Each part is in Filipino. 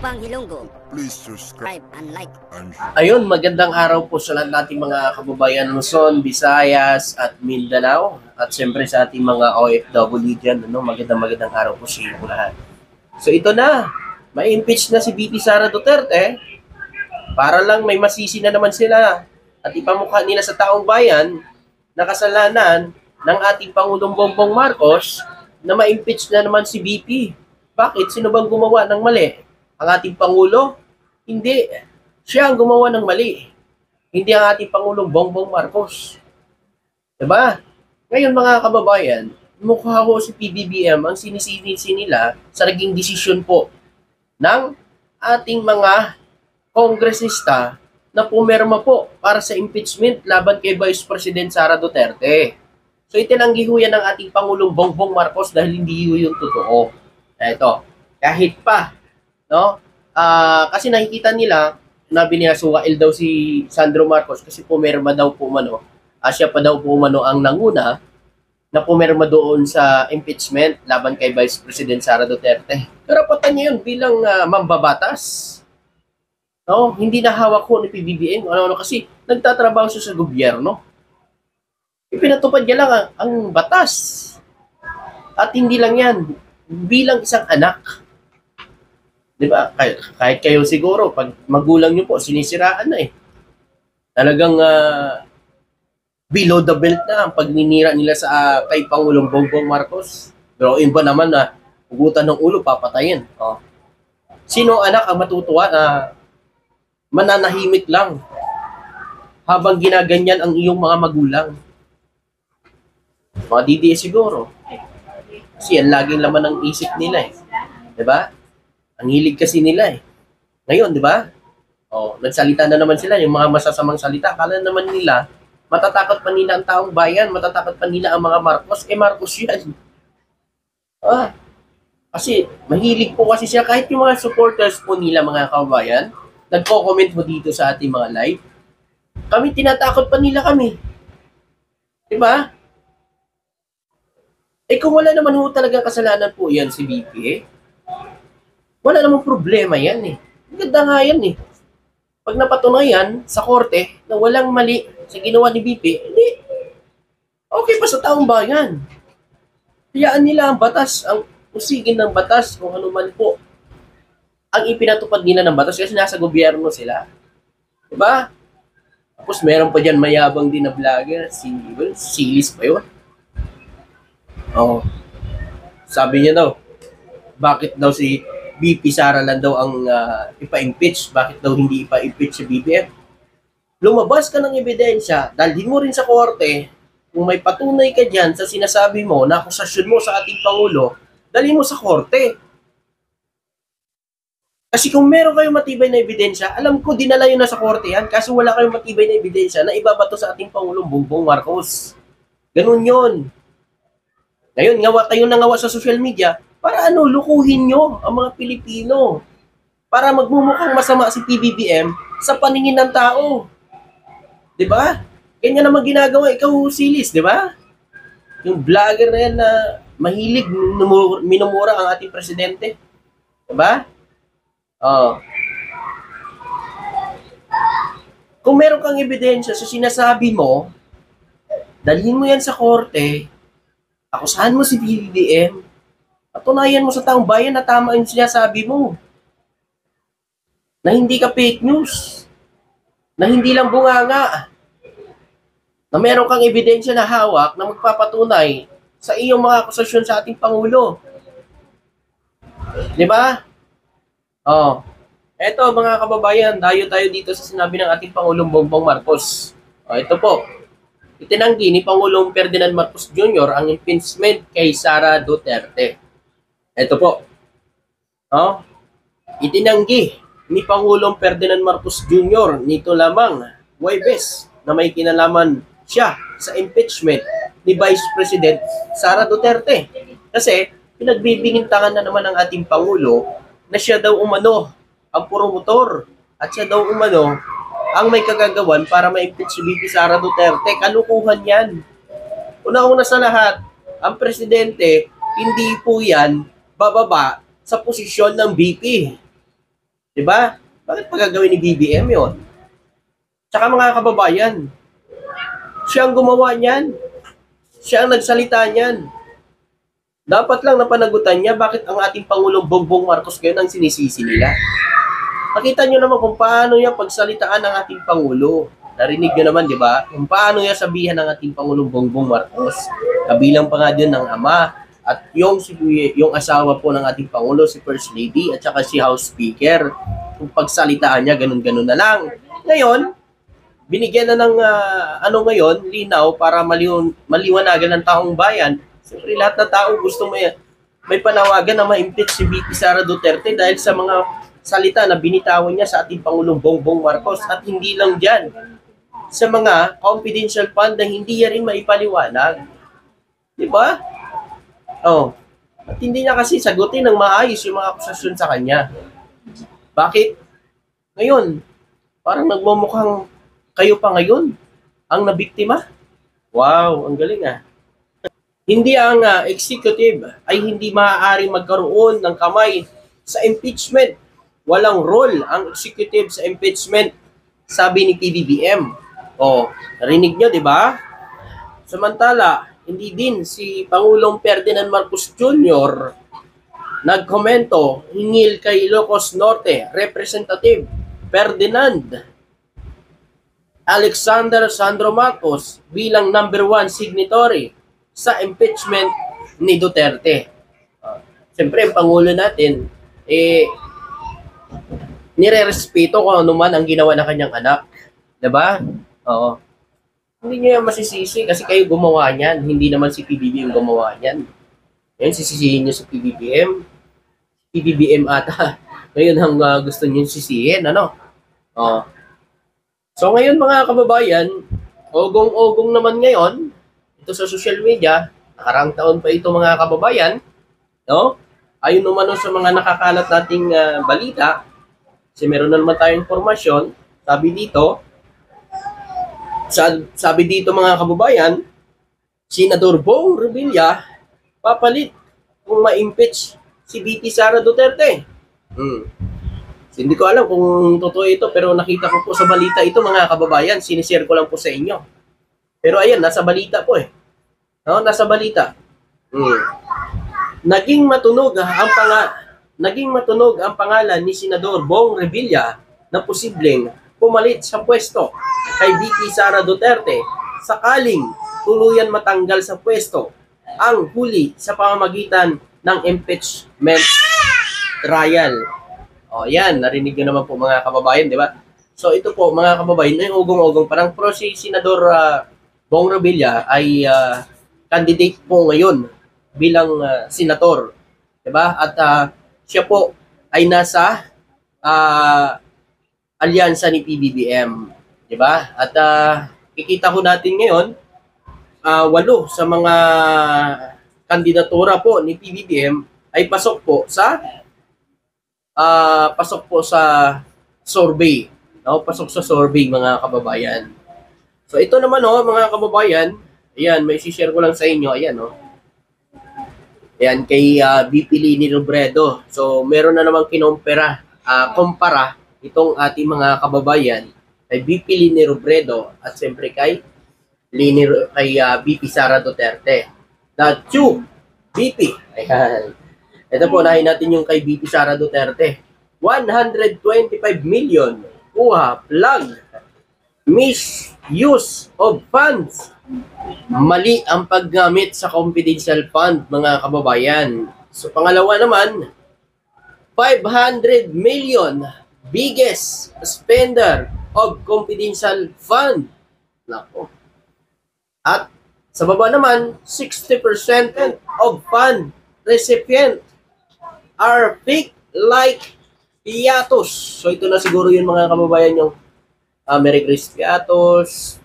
Upang Hilonggo, Please subscribe and like. and Ayun, magandang araw po sa lahat nating mga kababayan Luzon, Visayas at Mindanao at siyempre sa ating mga OFW dyan. Magandang araw po sa inyo lahat. So ito na, may impeach na si VP Sara Duterte para lang may masisi na naman sila at ipamukha nila sa taong bayan na kasalanan ng ating Pangulong Bongbong Marcos na ma-impeach na naman si VP. Bakit? Sino bang gumawa ng mali? Ang ating Pangulo? Hindi. Siya ang gumawa ng mali. Hindi ang ating Pangulong Bongbong Marcos. Diba? Ngayon mga kababayan, mukha ko si PBBM ang sinisinisi nila sa naging desisyon po ng ating mga kongresista na pumirma po para sa impeachment laban kay Vice President Sara Duterte. So itinanggi ho yan ng ating Pangulong Bongbong Marcos dahil hindi ho yung totoo. Ito, kahit pa, no? Kasi nakikita nila na binasuwail daw si Sandro Marcos kasi pumirma daw po mano. Siya pa daw po mano ang nanguna na pumirma doon sa impeachment laban kay Vice President Sara Duterte. Karapatan niya yun bilang mambabatas. No, hindi na hawak ko ni PBBM kasi nagtatrabaho siya sa gobyerno. Ipinatupad niya lang ang batas. At hindi lang yan, bilang isang anak. 'Di ba? Kahit kayo siguro pag magulang niyo po sinisiraan na eh. Talagang below the belt na ang pagninira nila sa kay Pangulong Bongbong Marcos. Pero iba naman na hugutan ng ulo papatayin. Oh. Sino anak ang matutuwa na mananahimik lang habang ginaganyan ang iyong mga magulang? Mga DDS siguro. Kasi yan laging laman ng isip nila eh. 'Di ba? Ang hilig kasi nila eh. Ngayon, 'di ba? Oh, nagsalita na naman sila yung mga masasamang salita. Akala naman nila matatakot pa nila ang taong bayan, matatakot pa nila ang mga Marcos. Marcos yan. Kasi mahilig po kasi siya kahit yung mga supporters po nila mga kabayan, nagko-comment po dito sa ating mga live. Kami tinatakot pa nila kami. 'Di ba? Kung wala naman ho talaga kasalanan po yan si BP wala namang problema yan eh. Maganda nga yan eh. Pag napatunayan sa korte na walang mali sa ginawa ni BP, hindi. Okay pa sa taong bayan. Hayaan nila ang batas, ang usigin ng batas kung ano man po ang ipinatupad nila ng batas kasi nasa gobyerno sila. Diba? Tapos meron pa dyan mayabang din na vlogger, Silis pa yun. Oh. Sabi niya daw, bakit daw si BP Sara lang daw ang ipa-impeach? Bakit daw hindi ipa-impeach si BBM? Lumabas ka ng ebidensya, dalhin mo rin sa korte, kung may patunay ka dyan sa sinasabi mo, na akusasyon mo sa ating Pangulo, dalhin mo sa korte. Kasi kung meron kayong matibay na ebidensya, alam ko dinala yun na sa korte yan, kasi wala kayong matibay na ebidensya na ibabato sa ating Pangulong Bongbong Marcos. Ganun yun. Ngayon, kayo nangawa sa social media, para lukuhin nyo ang mga Pilipino. Para magmumukhang masama si PBBM sa paningin ng tao. 'Di ba? Kanya naman ginagawa, ikaw Silis, 'di ba? Yung vlogger na yan na mahilig minumura ang ating presidente. 'Di ba? Oh. Kung meron kang ebidensya sa sinasabi mo, dalhin mo yan sa korte. Akusahan mo si PBBM. Patunayan mo sa taong bayan na tama yung sinasabi mo. Na hindi ka fake news. Na hindi lang bunganga. Na meron kang ebidensya na hawak na magpapatunay sa iyong mga akusasyon sa ating Pangulo. Di ba? Oh. Eto mga kababayan, tayo dito sa sinabi ng ating Pangulong Bongbong Marcos. Ito po. Itinanggi ni Pangulong Ferdinand Marcos Jr. ang impeachment kay Sara Duterte. Ito po. Itinanggi ni Pangulong Ferdinand Marcos Jr. nito lamang Huwebes na may kinalaman siya sa impeachment ni Vice President Sara Duterte. Kasi pinagbibintangan na naman ng ating Pangulo na siya daw umano ang promotor at siya daw umano ang may kagagawan para ma-impeach si VP Sara Duterte. Kalukuhan yan. Una-una sa lahat, ang presidente, hindi po yan bababa sa posisyon ng VP. Di ba? Bakit pa gagawin ni BBM yon? Tsaka mga kababayan, siya ang gumawa niyan. Siya ang nagsalita niyan. Dapat lang napanagutan niya bakit ang ating Pangulong Bongbong Marcos ngayon ang sinisisi nila. Nakita niyo naman kung paano niya pagsalitaan ng ating Pangulo. Narinig niyo naman, di ba? Kung paano niya sabihan ng ating Pangulong Bongbong Marcos. Kabilang pa nga din ng ama at yung asawa po ng ating Pangulo, si First Lady at saka si House Speaker. Kung pagsalitaan niya, ganun-ganun na lang. Ngayon, binigyan na ng ngayon, linaw para maliwanagan ng taong bayan. Siyempre lahat ng tao gusto may panawagan na ma-impeach si VP Sara Duterte dahil sa mga salita na binitawan niya sa ating Pangulong Bongbong Marcos at hindi lang dyan sa mga confidential fund na hindi niya rin maipaliwanag. Di ba? Oh. At hindi niya kasi sagutin ng maayos yung mga akusasyon sa kanya. Bakit? Ngayon, parang nagmumukhang kayo pa ngayon ang nabiktima. Wow, ang galing ah. Hindi ang executive ay hindi maaaring magkaroon ng kamay sa impeachment. Walang role ang executive sa impeachment, sabi ni PBBM. O, narinig nyo, di ba? Samantala, hindi din si Pangulong Ferdinand Marcos Jr. nagkomento hingil kay Ilocos Norte Representative Ferdinand Alexander Sandro Marcos bilang number 1 signatory sa impeachment ni Duterte. Siyempre, ang Pangulo natin, nire-respeto kung ano man ang ginawa ng kanyang anak. Diba? Oo. Hindi niyo yan masisisi kasi kayo gumawa niyan. Hindi naman si PBBM gumawa niyan. Ngayon, sisisihin niyo sa PBBM. PBBM ata. Ngayon ang gusto niyo sisihin. Ano? Oo. So ngayon mga kababayan, ogong-ogong naman ngayon, ito sa social media, nakarang taon pa ito mga kababayan, no? Ayon naman sa mga nakakalat nating balita, kasi meron na naman tayong informasyon, sabi dito mga kababayan, Senador Bong Revilla papalit kung ma-impeach si VP Sara Duterte. Hindi ko alam kung totoo ito, pero nakita ko po sa balita ito mga kababayan, sinishare ko lang po sa inyo. Pero ayan, nasa balita po eh. No, nasa balita. Naging matunog ang pangalan ni Senador Bong Revilla na posibleng pumalit sa pwesto kay VP Sara Duterte sakaling tuluyan matanggal sa pwesto ang huli sa pamamagitan ng impeachment trial. O yan, narinig nyo naman po mga kababayan, di ba? So ito po mga kababayan, ay ugong-ugong parang si Senador Bong Revilla ay candidate po ngayon bilang senator, 'di ba? At siya po ay nasa alyansa ni PBBM, 'di ba? At kikita ko natin ngayon 8 sa mga kandidatura po ni PBBM ay pasok po sa survey, no? Pasok sa survey mga kababayan. So ito naman mga kababayan, ayan, may share ko lang sa inyo, ayan Ayan, kay VP Leni Robredo. So meron na namang kumpara itong ating mga kababayan kay VP Leni Robredo at siyempre kay VP Sara Duterte. The two VP. Ayan. Ito po, nahin natin yung kay VP Sara Duterte. 125 million kuha, plug, misuse of funds. Mali ang paggamit sa confidential fund, mga kababayan. So, pangalawa naman, 500 million biggest spender of confidential fund. Nako. At sa baba naman, 60% of fund recipient are fake like Piatos. So, ito na siguro yun mga kababayan yung Merry Chris Piatos,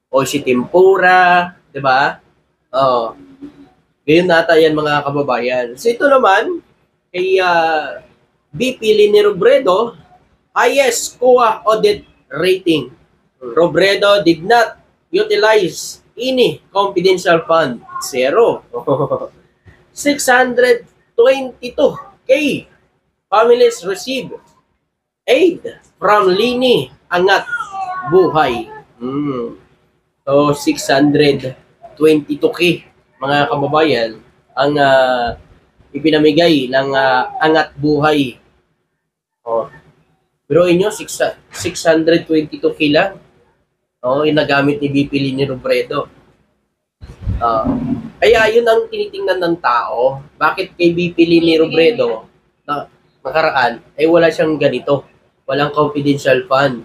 o si Tempura, di ba? Ganyan nata yan mga kababayan. So ito naman, kay VP Leni Robredo, highest COA audit rating. Robredo did not utilize any confidential fund. 0. 622K families receive Aid from Lini Angat Buhay. So, 622K mga kababayan ang ipinamigay ng Angat Buhay. Oh, pero inyo, 622K lang. Oh, yung nagamit ni BP Lini Robredo. Kaya yun ang tinitingnan ng tao. Bakit kay BP Lini Robredo na nakaraan ay wala siyang ganito? Walang confidential fund.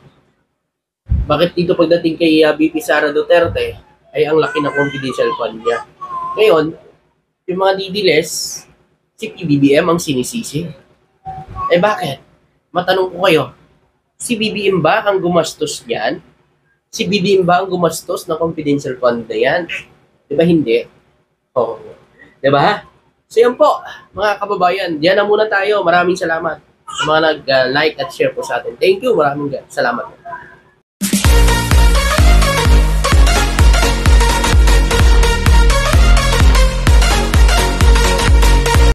Bakit dito pagdating kay BP Sara Duterte ay ang laki ng confidential fund niya? Ngayon, yung mga didiles, si PBBM ang sinisisi. Eh bakit? Matanong ko kayo, si BBM ba ang gumastos niyan? Si BBM ba ang gumastos ng confidential fund na yan? Di ba hindi? Oh. Di ba? So yan po, mga kababayan, diyan na muna tayo. Maraming salamat sa mga nag-like at share po sa atin. Thank you, maraming salamat.